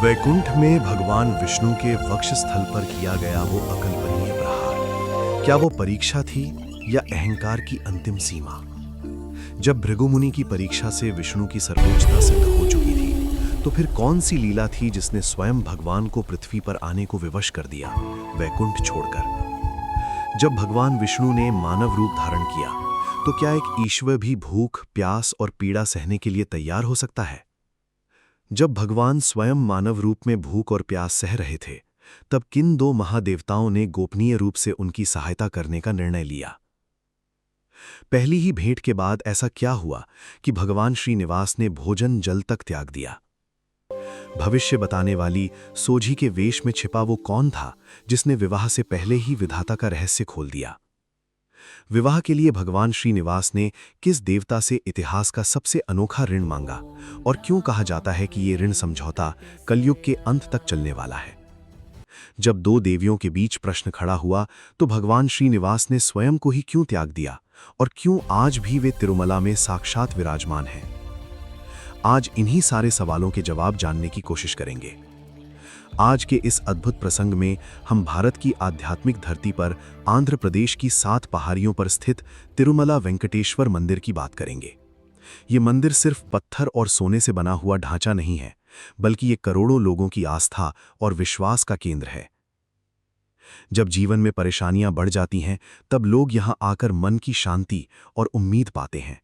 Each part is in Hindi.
वैकुंठ में भगवान विष्णु के वक्षस्थल पर किया गया वो अकल्पनीय प्रहार, क्या वो परीक्षा थी या अहंकार की अंतिम सीमा? जब भृगु मुनि की परीक्षा से विष्णु की सर्वोच्चता सिद्ध हो चुकी थी, तो फिर कौन सी लीला थी जिसने स्वयं भगवान को पृथ्वी पर आने को विवश कर दिया, वैकुंठ छोड़कर? जब भगवान विष्णु ने मानव रूप धारण किया, तो क्या एक ईश्वर भी भूख, प्यास और पीड़ा सहने के लिए तैयार हो सकता है? जब भगवान स्वयं मानव रूप में भूख और प्यास सह रहे थे, तब किन दो महादेवताओं ने गोपनीय रूप से उनकी सहायता करने का निर्णय लिया? पहली ही भेंट के बाद ऐसा क्या हुआ कि भगवान श्रीनिवास ने भोजन जल तक त्याग दिया? भविष्य बताने वाली सोझी के वेश में छिपा वो कौन था जिसने विवाह से पहले ही विधाता का रहस्य खोल दिया? विवाह के लिए भगवान श्रीनिवास ने किस देवता से इतिहास का सबसे अनोखा ऋण मांगा, और क्यों कहा जाता है कि ये ऋण समझौता कलयुग के अंत तक चलने वाला है? जब दो देवियों के बीच प्रश्न खड़ा हुआ, तो भगवान श्रीनिवास ने स्वयं को ही क्यों त्याग दिया, और क्यों आज भी वे तिरुमला में साक्षात विराजमान हैं? आज इन्हीं सारे सवालों के जवाब जानने की कोशिश करेंगे। आज के इस अद्भुत प्रसंग में हम भारत की आध्यात्मिक धरती पर आंध्र प्रदेश की 7 पहाड़ियों पर स्थित तिरुमला वेंकटेश्वर मंदिर की बात करेंगे। ये मंदिर सिर्फ पत्थर और सोने से बना हुआ ढांचा नहीं है, बल्कि ये करोड़ों लोगों की आस्था और विश्वास का केंद्र है। जब जीवन में परेशानियां बढ़ जाती हैं, तब लोग यहां आकर मन की शांति और उम्मीद पाते हैं।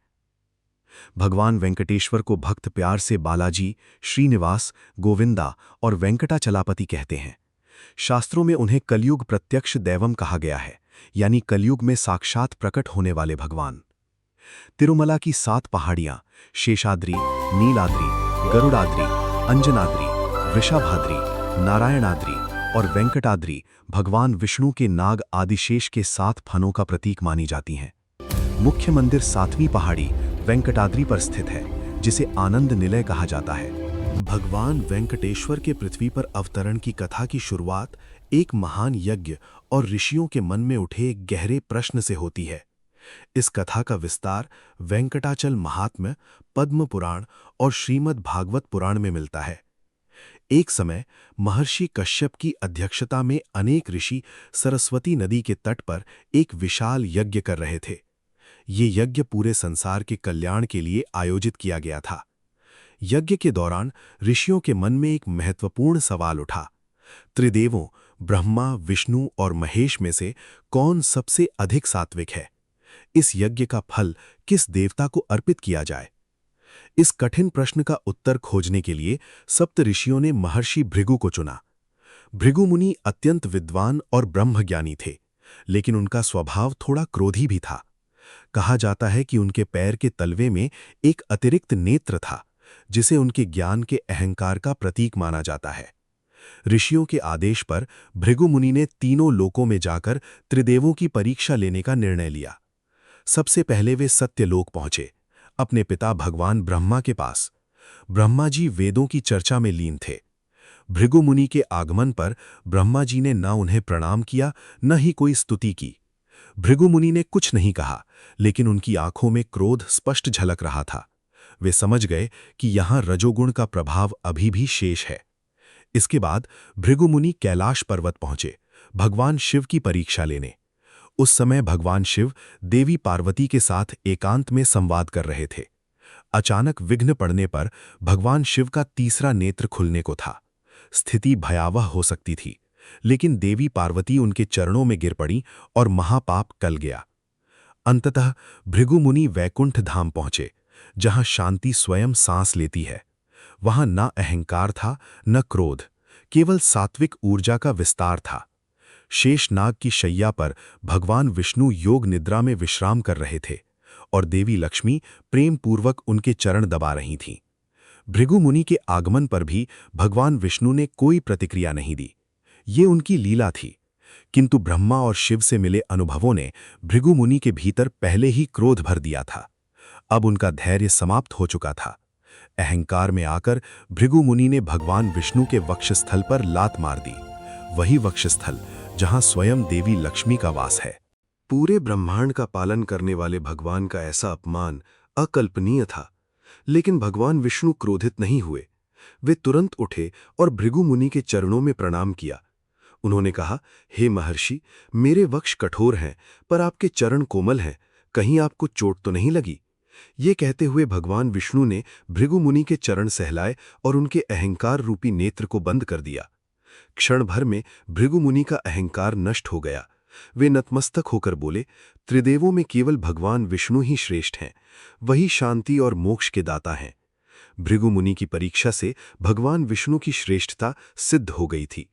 भगवान वेंकटेश्वर को भक्त प्यार से बालाजी, श्रीनिवास, गोविंदा और वेंकटाचलापति कहते हैं। शास्त्रों में उन्हें कलयुग प्रत्यक्ष दैवम कहा गया है, यानी कलयुग में साक्षात प्रकट होने वाले भगवान। तिरुमला की 7 पहाड़ियां शेषाद्रि, नीलाद्रि, गरुड़ाद्रि, अंजनाद्रि, वृषभाद्रि, नारायणाद्रि और वेंकटाद्रि भगवान विष्णु के नाग आदिशेष के 7 फनों का प्रतीक मानी जाती हैं। मुख्य मंदिर 7वीं पहाड़ी वेंकटाद्रि पर स्थित है, जिसे आनंद निलय कहा जाता है। भगवान वेंकटेश्वर के पृथ्वी पर अवतरण की कथा की शुरुआत एक महान यज्ञ और ऋषियों के मन में उठे एक गहरे प्रश्न से होती है। इस कथा का विस्तार वेंकटाचल महात्म्य, पद्म पुराण और श्रीमद् भागवत पुराण में मिलता है। एक समय महर्षि कश्यप की अध्यक्षता में अनेक ऋषि सरस्वती नदी के तट पर एक विशाल यज्ञ कर रहे थे। ये यज्ञ पूरे संसार के कल्याण के लिए आयोजित किया गया था। यज्ञ के दौरान ऋषियों के मन में एक महत्वपूर्ण सवाल उठा। त्रिदेवों ब्रह्मा, विष्णु और महेश में से कौन सबसे अधिक सात्विक है? इस यज्ञ का फल किस देवता को अर्पित किया जाए? इस कठिन प्रश्न का उत्तर खोजने के लिए सप्त ऋषियों ने महर्षि भृगु को चुना। भृगु मुनि अत्यंत विद्वान और ब्रह्मज्ञानी थे, लेकिन उनका स्वभाव थोड़ा क्रोधी भी था। कहा जाता है कि उनके पैर के तलवे में एक अतिरिक्त नेत्र था, जिसे उनके ज्ञान के अहंकार का प्रतीक माना जाता है। ऋषियों के आदेश पर भृगु मुनि ने तीनों लोकों में जाकर त्रिदेवों की परीक्षा लेने का निर्णय लिया। सबसे पहले वे सत्यलोक पहुंचे, अपने पिता भगवान ब्रह्मा के पास। ब्रह्मा जी वेदों की चर्चा में लीन थे। भृगु मुनि के आगमन पर ब्रह्मा जी ने न उन्हें प्रणाम किया, न ही कोई स्तुति की। भृगु मुनि ने कुछ नहीं कहा, लेकिन उनकी आंखों में क्रोध स्पष्ट झलक रहा था। वे समझ गए कि यहां रजोगुण का प्रभाव अभी भी शेष है। इसके बाद भृगु मुनि कैलाश पर्वत पहुंचे, भगवान शिव की परीक्षा लेने। उस समय भगवान शिव देवी पार्वती के साथ एकांत में संवाद कर रहे थे। अचानक विघ्न पड़ने पर भगवान शिव का तीसरा नेत्र खुलने को था। स्थिति भयावह हो सकती थी, लेकिन देवी पार्वती उनके चरणों में गिर पड़ी और महापाप टल गया। अंततः भृगु मुनि वैकुंठ धाम पहुंचे, जहां शांति स्वयं सांस लेती है। वहां न अहंकार था, न क्रोध, केवल सात्विक ऊर्जा का विस्तार था। शेषनाग की शैया पर भगवान विष्णु योग निद्रा में विश्राम कर रहे थे, और देवी लक्ष्मी प्रेम पूर्वक उनके चरण दबा रही थीं। भृगु मुनि के आगमन पर भी भगवान विष्णु ने कोई प्रतिक्रिया नहीं दी। ये उनकी लीला थी, किंतु ब्रह्मा और शिव से मिले अनुभवों ने भृगु मुनि के भीतर पहले ही क्रोध भर दिया था। अब उनका धैर्य समाप्त हो चुका था। अहंकार में आकर भृगु मुनि ने भगवान विष्णु के वक्षस्थल पर लात मार दी, वही वक्षस्थल जहां स्वयं देवी लक्ष्मी का वास है। पूरे ब्रह्मांड का पालन करने वाले भगवान का ऐसा अपमान अकल्पनीय था, लेकिन भगवान विष्णु क्रोधित नहीं हुए। वे तुरंत उठे और भृगु मुनि के चरणों में प्रणाम किया। उन्होंने कहा, हे महर्षि, मेरे वक्ष कठोर हैं, पर आपके चरण कोमल हैं, कहीं आपको चोट तो नहीं लगी? ये कहते हुए भगवान विष्णु ने भृगु मुनि के चरण सहलाए और उनके अहंकार रूपी नेत्र को बंद कर दिया। क्षण भर में भृगु मुनि का अहंकार नष्ट हो गया। वे नतमस्तक होकर बोले, त्रिदेवों में केवल भगवान विष्णु ही श्रेष्ठ हैं, वही शांति और मोक्ष के दाता हैं। भृगु मुनि की परीक्षा से भगवान विष्णु की श्रेष्ठता सिद्ध हो गई थी,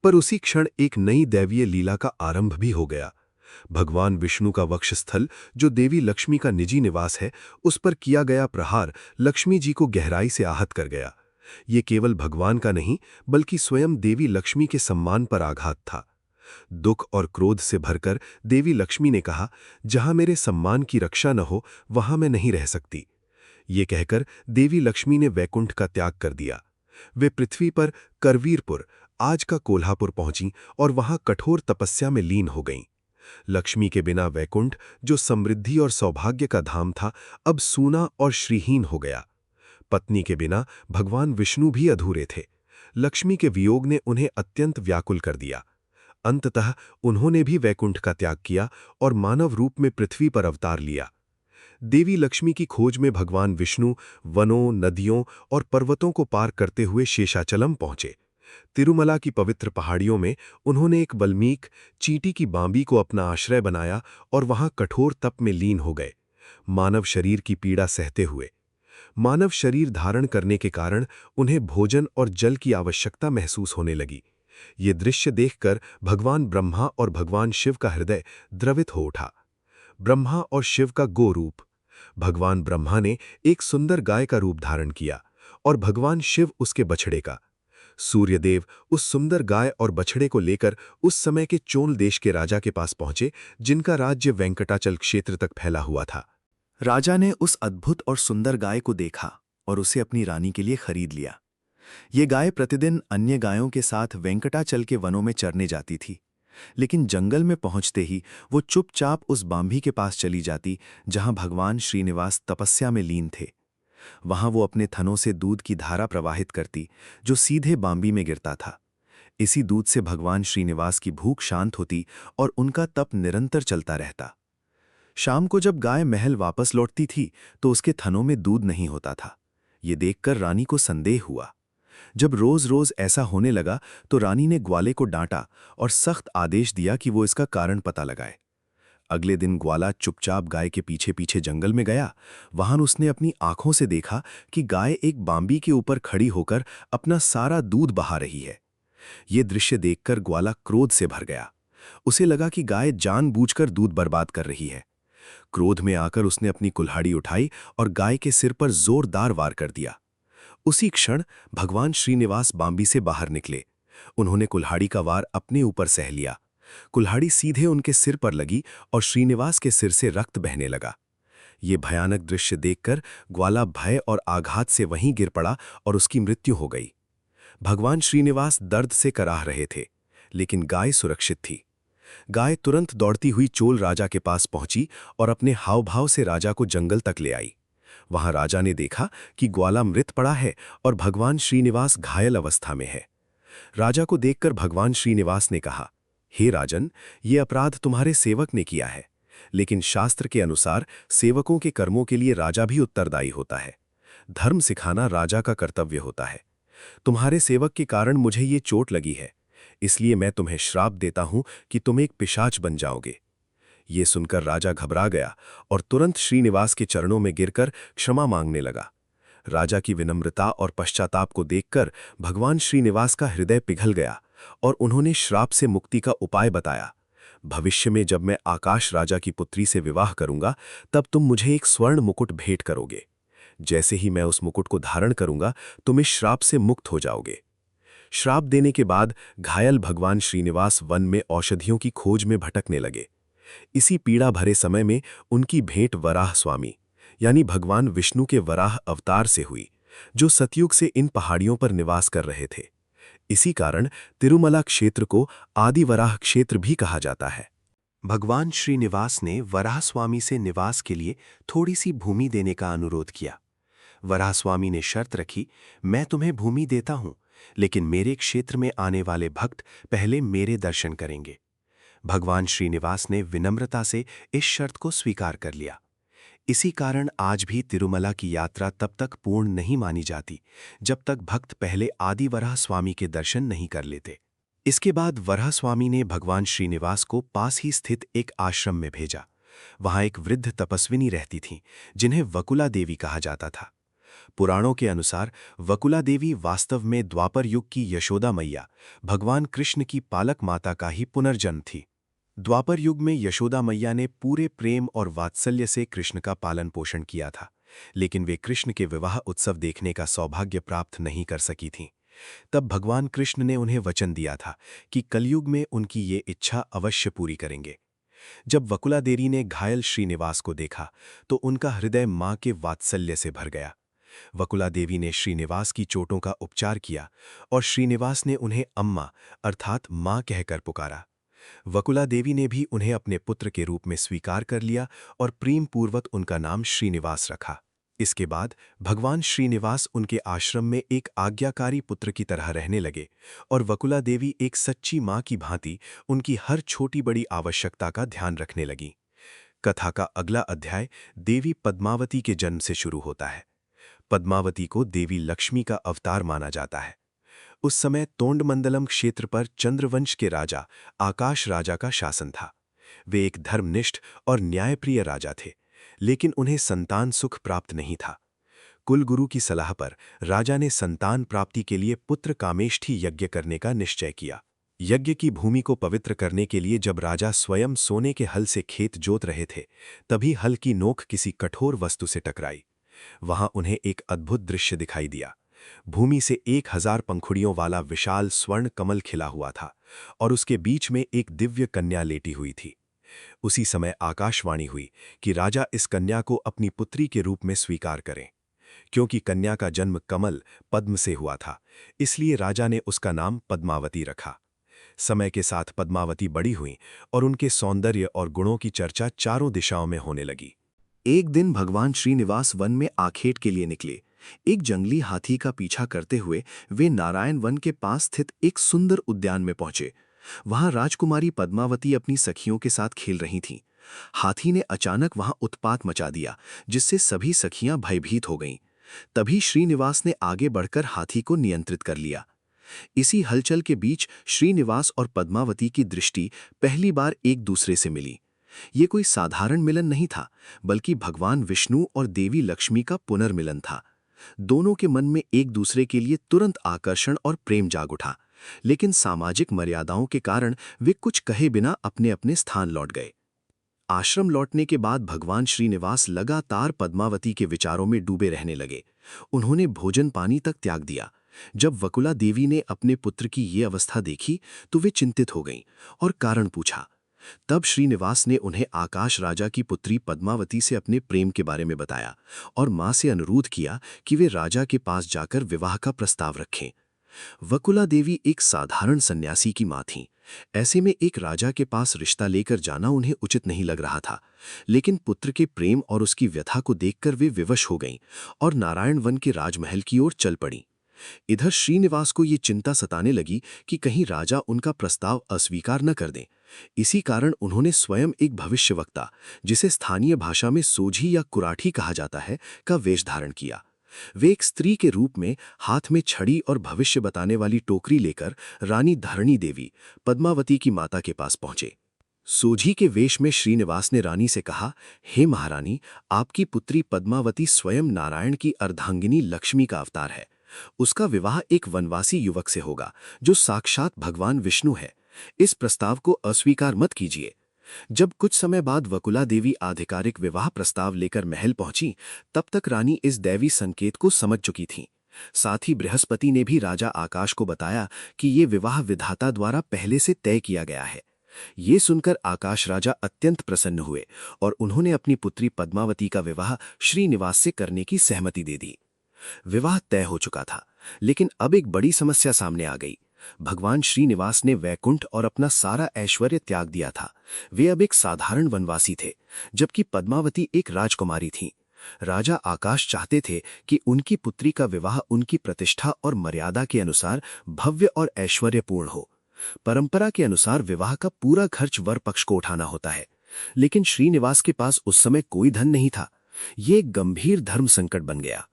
पर उसी क्षण एक नई दैवीय लीला का आरंभ भी हो गया। भगवान विष्णु का वक्षस्थल, जो देवी लक्ष्मी का निजी निवास है, उस पर किया गया प्रहार लक्ष्मी जी को गहराई से आहत कर गया। ये केवल भगवान का नहीं, बल्कि स्वयं देवी लक्ष्मी के सम्मान पर आघात था। दुख और क्रोध से भरकर देवी लक्ष्मी ने कहा, जहां मेरे सम्मान की रक्षा न हो, वहां मैं नहीं रह सकती। ये कहकर देवी लक्ष्मी ने वैकुंठ का त्याग कर दिया। वे पृथ्वी पर करवीरपुर, आज का कोल्हापुर पहुंची और वहां कठोर तपस्या में लीन हो गईं। लक्ष्मी के बिना वैकुंठ, जो समृद्धि और सौभाग्य का धाम था, अब सूना और श्रीहीन हो गया। पत्नी के बिना भगवान विष्णु भी अधूरे थे। लक्ष्मी के वियोग ने उन्हें अत्यंत व्याकुल कर दिया। अंततः उन्होंने भी वैकुंठ का त्याग किया और मानव रूप में पृथ्वी पर अवतार लिया। देवी लक्ष्मी की खोज में भगवान विष्णु वनों, नदियों और पर्वतों को पार करते हुए शेषाचलम पहुंचे। तिरुमला की पवित्र पहाड़ियों में उन्होंने एक वल्मीक, चींटी की बांबी को अपना आश्रय बनाया और वहां कठोर तप में लीन हो गए, मानव शरीर की पीड़ा सहते हुए। मानव शरीर धारण करने के कारण उन्हें भोजन और जल की आवश्यकता महसूस होने लगी। ये दृश्य देखकर भगवान ब्रह्मा और भगवान शिव का हृदय द्रवित हो उठा। ब्रह्मा और शिव का गो रूप। भगवान ब्रह्मा ने एक सुंदर गाय का रूप धारण किया और भगवान शिव उसके बछड़े का। सूर्यदेव उस सुंदर गाय और बछड़े को लेकर उस समय के चोल देश के राजा के पास पहुंचे, जिनका राज्य वेंकटाचल क्षेत्र तक फैला हुआ था। राजा ने उस अद्भुत और सुंदर गाय को देखा और उसे अपनी रानी के लिए खरीद लिया। ये गाय प्रतिदिन अन्य गायों के साथ वेंकटाचल के वनों में चरने जाती थी, लेकिन जंगल में पहुंचते ही वो चुपचाप उस बांभी के पास चली जाती जहां भगवान श्रीनिवास तपस्या में लीन थे। वहां वो अपने थनों से दूध की धारा प्रवाहित करती, जो सीधे बांबी में गिरता था। इसी दूध से भगवान श्रीनिवास की भूख शांत होती और उनका तप निरंतर चलता रहता। शाम को जब गाय महल वापस लौटती थी तो उसके थनों में दूध नहीं होता था। ये देखकर रानी को संदेह हुआ। जब रोज रोज ऐसा होने लगा तो रानी ने ग्वाले को डांटा और सख्त आदेश दिया कि वो इसका कारण पता लगाए। अगले दिन ग्वाला चुपचाप गाय के पीछे पीछे जंगल में गया। वहां उसने अपनी आंखों से देखा कि गाय एक बांबी के ऊपर खड़ी होकर अपना सारा दूध बहा रही है। ये दृश्य देखकर ग्वाला क्रोध से भर गया। उसे लगा कि गाय जानबूझकर दूध बर्बाद कर रही है। क्रोध में आकर उसने अपनी कुल्हाड़ी उठाई और गाय के सिर पर जोरदार वार कर दिया। उसी क्षण भगवान श्रीनिवास बांबी से बाहर निकले। उन्होंने कुल्हाड़ी का वार अपने ऊपर सह लिया। कुल्हाड़ी सीधे उनके सिर पर लगी और श्रीनिवास के सिर से रक्त बहने लगा। ये भयानक दृश्य देखकर ग्वाला भय और आघात से वहीं गिर पड़ा और उसकी मृत्यु हो गई। भगवान श्रीनिवास दर्द से कराह रहे थे, लेकिन गाय सुरक्षित थी। गाय तुरंत दौड़ती हुई चोल राजा के पास पहुंची और अपने हाव भाव से राजा को जंगल तक ले आई। वहां राजा ने देखा कि ग्वाला मृत पड़ा है और भगवान श्रीनिवास घायल अवस्था में है। राजा को देखकर भगवान श्रीनिवास ने कहा, हे राजन, ये अपराध तुम्हारे सेवक ने किया है, लेकिन शास्त्र के अनुसार सेवकों के कर्मों के लिए राजा भी उत्तरदायी होता है। धर्म सिखाना राजा का कर्तव्य होता है। तुम्हारे सेवक के कारण मुझे ये चोट लगी है, इसलिए मैं तुम्हें श्राप देता हूं कि तुम एक पिशाच बन जाओगे। ये सुनकर राजा घबरा गया और तुरंत श्रीनिवास के चरणों में गिरकर क्षमा मांगने लगा। राजा की विनम्रता और पश्चाताप को देखकर भगवान श्रीनिवास का हृदय पिघल गया और उन्होंने श्राप से मुक्ति का उपाय बताया। भविष्य में जब मैं आकाश राजा की पुत्री से विवाह करूंगा, तब तुम मुझे एक स्वर्ण मुकुट भेंट करोगे। जैसे ही मैं उस मुकुट को धारण करूंगा, तुम इस श्राप से मुक्त हो जाओगे। श्राप देने के बाद घायल भगवान श्रीनिवास वन में औषधियों की खोज में भटकने लगे। इसी पीड़ा भरे समय में उनकी भेंट वराह स्वामी यानी भगवान विष्णु के वराह अवतार से हुई, जो सतयुग से इन पहाड़ियों पर निवास कर रहे थे। इसी कारण तिरुमला क्षेत्र को आदि वराह क्षेत्र भी कहा जाता है। भगवान श्रीनिवास ने वराह स्वामी से निवास के लिए थोड़ी सी भूमि देने का अनुरोध किया। वराहस्वामी ने शर्त रखी, मैं तुम्हें भूमि देता हूं, लेकिन मेरे क्षेत्र में आने वाले भक्त पहले मेरे दर्शन करेंगे। भगवान श्रीनिवास ने विनम्रता से इस शर्त को स्वीकार कर लिया। इसी कारण आज भी तिरुमला की यात्रा तब तक पूर्ण नहीं मानी जाती जब तक भक्त पहले आदि वराह स्वामी के दर्शन नहीं कर लेते। इसके बाद वराह स्वामी ने भगवान श्रीनिवास को पास ही स्थित एक आश्रम में भेजा। वहां एक वृद्ध तपस्विनी रहती थीं, जिन्हें वकुला देवी कहा जाता था। पुराणों के अनुसार वकुला देवी वास्तव में द्वापर युग की यशोदा मैया, भगवान कृष्ण की पालक माता का ही पुनर्जन्म थी। द्वापर युग में यशोदा मैया ने पूरे प्रेम और वात्सल्य से कृष्ण का पालन पोषण किया था, लेकिन वे कृष्ण के विवाह उत्सव देखने का सौभाग्य प्राप्त नहीं कर सकी थीं। तब भगवान कृष्ण ने उन्हें वचन दिया था कि कलयुग में उनकी ये इच्छा अवश्य पूरी करेंगे। जब वकुला देवी ने घायल श्रीनिवास को देखा तो उनका हृदय मां के वात्सल्य से भर गया। वकुला देवी ने श्रीनिवास की चोटों का उपचार किया और श्रीनिवास ने उन्हें अम्मा अर्थात मां कहकर पुकारा। वकुला देवी ने भी उन्हें अपने पुत्र के रूप में स्वीकार कर लिया और प्रेम पूर्वक उनका नाम श्रीनिवास रखा। इसके बाद भगवान श्रीनिवास उनके आश्रम में एक आज्ञाकारी पुत्र की तरह रहने लगे और वकुला देवी एक सच्ची मां की भांति उनकी हर छोटी बड़ी आवश्यकता का ध्यान रखने लगी। कथा का अगला अध्याय देवी पद्मावती के जन्म से शुरू होता है। पद्मावती को देवी लक्ष्मी का अवतार माना जाता है। उस समय तोंडमंडलम क्षेत्र पर चंद्रवंश के राजा आकाश राजा का शासन था। वे एक धर्मनिष्ठ और न्यायप्रिय राजा थे, लेकिन उन्हें संतान सुख प्राप्त नहीं था। कुलगुरु की सलाह पर राजा ने संतान प्राप्ति के लिए पुत्र कामेष्ठी यज्ञ करने का निश्चय किया। यज्ञ की भूमि को पवित्र करने के लिए जब राजा स्वयं सोने के हल से खेत जोत रहे थे, तभी हल की नोक किसी कठोर वस्तु से टकराई। वहां उन्हें एक अद्भुत दृश्य दिखाई दिया। भूमि से 1000 पंखुड़ियों वाला विशाल स्वर्ण कमल खिला हुआ था और उसके बीच में एक दिव्य कन्या लेटी हुई थी। उसी समय आकाशवाणी हुई कि राजा इस कन्या को अपनी पुत्री के रूप में स्वीकार करें। क्योंकि कन्या का जन्म कमल पद्म से हुआ था, इसलिए राजा ने उसका नाम पद्मावती रखा। समय के साथ पद्मावती बड़ी हुई और उनके सौंदर्य और गुणों की चर्चा चारों दिशाओं में होने लगी। एक दिन भगवान श्रीनिवास वन में आखेट के लिए निकले। एक जंगली हाथी का पीछा करते हुए वे नारायण वन के पास स्थित एक सुंदर उद्यान में पहुंचे। वहां राजकुमारी पद्मावती अपनी सखियों के साथ खेल रही थीं। हाथी ने अचानक वहां उत्पात मचा दिया, जिससे सभी सखियां भयभीत हो गईं। तभी श्रीनिवास ने आगे बढ़कर हाथी को नियंत्रित कर लिया। इसी हलचल के बीच श्रीनिवास और पद्मावती की दृष्टि पहली बार एक दूसरे से मिली। ये कोई साधारण मिलन नहीं था, बल्कि भगवान विष्णु और देवी लक्ष्मी का पुनर्मिलन था। दोनों के मन में एक दूसरे के लिए तुरंत आकर्षण और प्रेम जाग उठा, लेकिन सामाजिक मर्यादाओं के कारण वे कुछ कहे बिना अपने अपने स्थान लौट गए। आश्रम लौटने के बाद भगवान श्रीनिवास लगातार पद्मावती के विचारों में डूबे रहने लगे। उन्होंने भोजन पानी तक त्याग दिया। जब वकुला देवी ने अपने पुत्र की ये अवस्था देखी तो वे चिंतित हो गईं और कारण पूछा। तब श्रीनिवास ने उन्हें आकाश राजा की पुत्री पद्मावती से अपने प्रेम के बारे में बताया और मां से अनुरोध किया कि वे राजा के पास जाकर विवाह का प्रस्ताव रखें। वकुला देवी एक साधारण सन्यासी की मां थीं। ऐसे में एक राजा के पास रिश्ता लेकर जाना उन्हें उचित नहीं लग रहा था, लेकिन पुत्र के प्रेम और उसकी व्यथा को देखकर वे विवश हो गईं और नारायण वन के राजमहल की ओर चल पड़ीं। इधर श्रीनिवास को ये चिंता सताने लगी कि कहीं राजा उनका प्रस्ताव अस्वीकार न कर दें। इसी कारण उन्होंने स्वयं एक भविष्यवक्ता, जिसे स्थानीय भाषा में सोझी या कुराठी कहा जाता है, का वेश धारण किया। वे एक स्त्री के रूप में हाथ में छड़ी और भविष्य बताने वाली टोकरी लेकर रानी धरणी देवी, पद्मावती की माता के पास पहुंचे। सोझी के वेश में श्रीनिवास ने रानी से कहा, हे महारानी, आपकी पुत्री पद्मावती स्वयं नारायण की अर्धांगिनी लक्ष्मी का अवतार है। उसका विवाह एक वनवासी युवक से होगा जो साक्षात भगवान विष्णु है। इस प्रस्ताव को अस्वीकार मत कीजिए। जब कुछ समय बाद वकुला देवी आधिकारिक विवाह प्रस्ताव लेकर महल पहुंची, तब तक रानी इस दैवी संकेत को समझ चुकी थीं। साथ ही बृहस्पति ने भी राजा आकाश को बताया कि ये विवाह विधाता द्वारा पहले से तय किया गया है। ये सुनकर आकाश राजा अत्यंत प्रसन्न हुए और उन्होंने अपनी पुत्री पद्मावती का विवाह श्रीनिवास से करने की सहमति दे दी। विवाह तय हो चुका था, लेकिन अब एक बड़ी समस्या सामने आ गई। भगवान श्रीनिवास ने वैकुंठ और अपना सारा ऐश्वर्य त्याग दिया था। वे अब एक साधारण वनवासी थे, जबकि पद्मावती एक राजकुमारी थीं। राजा आकाश चाहते थे कि उनकी पुत्री का विवाह उनकी प्रतिष्ठा और मर्यादा के अनुसार भव्य और ऐश्वर्यपूर्ण हो। परंपरा के अनुसार विवाह का पूरा खर्च वर पक्ष को उठाना होता है, लेकिन श्रीनिवास के पास उस समय कोई धन नहीं था। ये एक गंभीर धर्म संकट बन गया।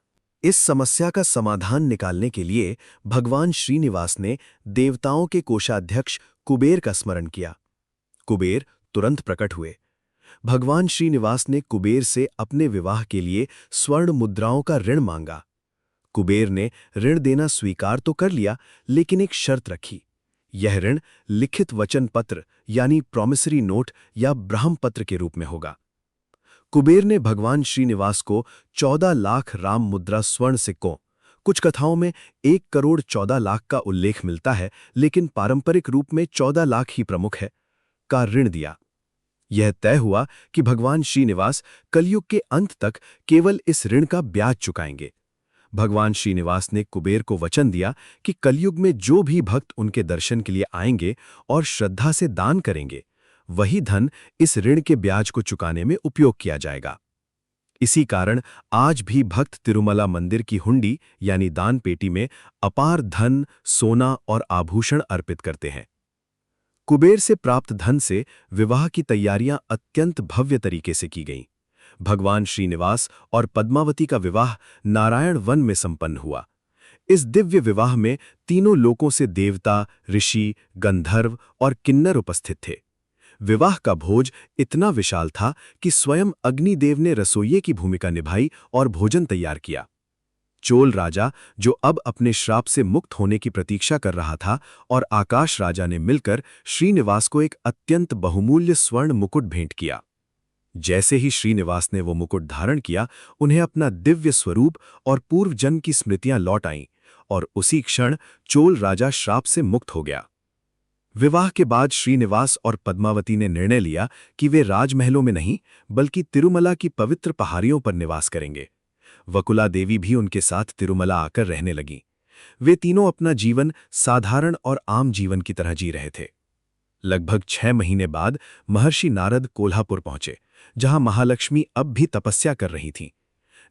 इस समस्या का समाधान निकालने के लिए भगवान श्रीनिवास ने देवताओं के कोषाध्यक्ष कुबेर का स्मरण किया। कुबेर तुरंत प्रकट हुए। भगवान श्रीनिवास ने कुबेर से अपने विवाह के लिए स्वर्ण मुद्राओं का ऋण मांगा। कुबेर ने ऋण देना स्वीकार तो कर लिया, लेकिन एक शर्त रखी। यह ऋण लिखित वचन पत्र यानी प्रॉमिसरी नोट या ब्रह्मपत्र के रूप में होगा। कुबेर ने भगवान श्रीनिवास को 14 लाख राम मुद्रा स्वर्ण सिक्कों, कुछ कथाओं में 1 करोड़ 14 लाख का उल्लेख मिलता है, लेकिन पारंपरिक रूप में 14 लाख ही प्रमुख है, का ऋण दिया। यह तय हुआ कि भगवान श्रीनिवास कलयुग के अंत तक केवल इस ऋण का ब्याज चुकाएंगे। भगवान श्रीनिवास ने कुबेर को वचन दिया कि कलयुग में जो भी भक्त उनके दर्शन के लिए आएंगे और श्रद्धा से दान करेंगे, वही धन इस ऋण के ब्याज को चुकाने में उपयोग किया जाएगा। इसी कारण आज भी भक्त तिरुमला मंदिर की हुंडी यानी दान पेटी में अपार धन, सोना और आभूषण अर्पित करते हैं। कुबेर से प्राप्त धन से विवाह की तैयारियां अत्यंत भव्य तरीके से की गईं। भगवान श्रीनिवास और पद्मावती का विवाह नारायण वन में संपन्न हुआ। इस दिव्य विवाह में तीनों लोकों से देवता, ऋषि, गंधर्व और किन्नर उपस्थित थे। विवाह का भोज इतना विशाल था कि स्वयं अग्निदेव ने रसोइये की भूमिका निभाई और भोजन तैयार किया। चोल राजा, जो अब अपने श्राप से मुक्त होने की प्रतीक्षा कर रहा था, और आकाश राजा ने मिलकर श्रीनिवास को एक अत्यंत बहुमूल्य स्वर्ण मुकुट भेंट किया। जैसे ही श्रीनिवास ने वो मुकुट धारण किया, उन्हें अपना दिव्य स्वरूप और पूर्व जन्म की स्मृतियां लौट आईं, और उसी क्षण चोल राजा श्राप से मुक्त हो गया। विवाह के बाद श्रीनिवास और पद्मावती ने निर्णय लिया कि वे राजमहलों में नहीं, बल्कि तिरुमला की पवित्र पहाड़ियों पर निवास करेंगे। वकुला देवी भी उनके साथ तिरुमला आकर रहने लगीं। वे तीनों अपना जीवन साधारण और आम जीवन की तरह जी रहे थे। लगभग 6 महीने बाद महर्षि नारद कोल्हापुर पहुंचे, जहां महालक्ष्मी अब भी तपस्या कर रही थीं।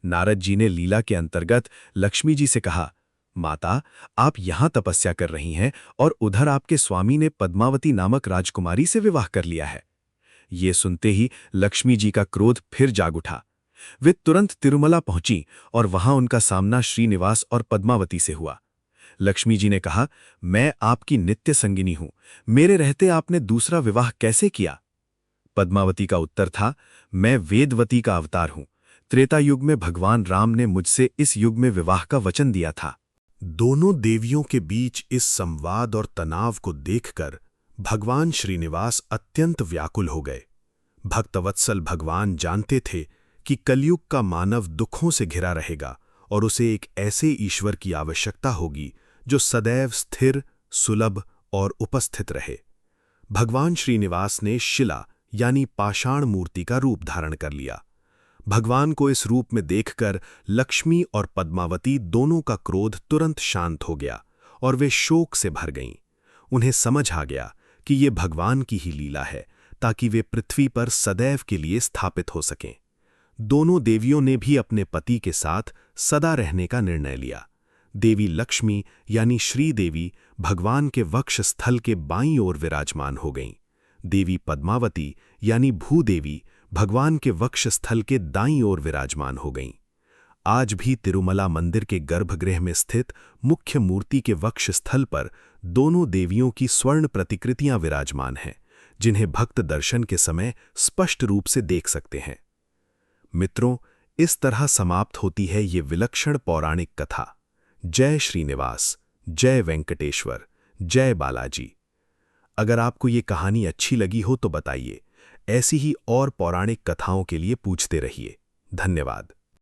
नारद जी ने लीला के अंतर्गत लक्ष्मी जी से कहा, माता, आप यहां तपस्या कर रही हैं और उधर आपके स्वामी ने पद्मावती नामक राजकुमारी से विवाह कर लिया है। ये सुनते ही लक्ष्मी जी का क्रोध फिर जाग उठा। वे तुरंत तिरुमला पहुंची और वहां उनका सामना श्रीनिवास और पद्मावती से हुआ। लक्ष्मी जी ने कहा, मैं आपकी नित्य संगिनी हूं, मेरे रहते आपने दूसरा विवाह कैसे किया? पद्मावती का उत्तर था, मैं वेदवती का अवतार हूं। त्रेता युग में भगवान राम ने मुझसे इस युग में विवाह का वचन दिया था। दोनों देवियों के बीच इस संवाद और तनाव को देखकर भगवान श्रीनिवास अत्यंत व्याकुल हो गए। भक्तवत्सल भगवान जानते थे कि कलयुग का मानव दुखों से घिरा रहेगा और उसे एक ऐसे ईश्वर की आवश्यकता होगी जो सदैव स्थिर, सुलभ और उपस्थित रहे। भगवान श्रीनिवास ने शिला यानी पाषाण मूर्ति का रूप धारण कर लिया। भगवान को इस रूप में देखकर लक्ष्मी और पद्मावती दोनों का क्रोध तुरंत शांत हो गया और वे शोक से भर गईं। उन्हें समझ आ गया कि ये भगवान की ही लीला है, ताकि वे पृथ्वी पर सदैव के लिए स्थापित हो सकें। दोनों देवियों ने भी अपने पति के साथ सदा रहने का निर्णय लिया। देवी लक्ष्मी यानी श्रीदेवी भगवान के वक्ष स्थल के बाईं ओर विराजमान हो गईं। देवी पद्मावती यानी भूदेवी भगवान के वक्ष स्थल के दाईं ओर विराजमान हो गईं। आज भी तिरुमला मंदिर के गर्भगृह में स्थित मुख्य मूर्ति के वक्ष स्थल पर दोनों देवियों की स्वर्ण प्रतिकृतियां विराजमान हैं, जिन्हें भक्त दर्शन के समय स्पष्ट रूप से देख सकते हैं। मित्रों, इस तरह समाप्त होती है ये विलक्षण पौराणिक कथा। जय श्रीनिवास, जय वेंकटेश्वर, जय बालाजी। अगर आपको ये कहानी अच्छी लगी हो तो बताइए। ऐसी ही और पौराणिक कथाओं के लिए पूछते रहिए। धन्यवाद।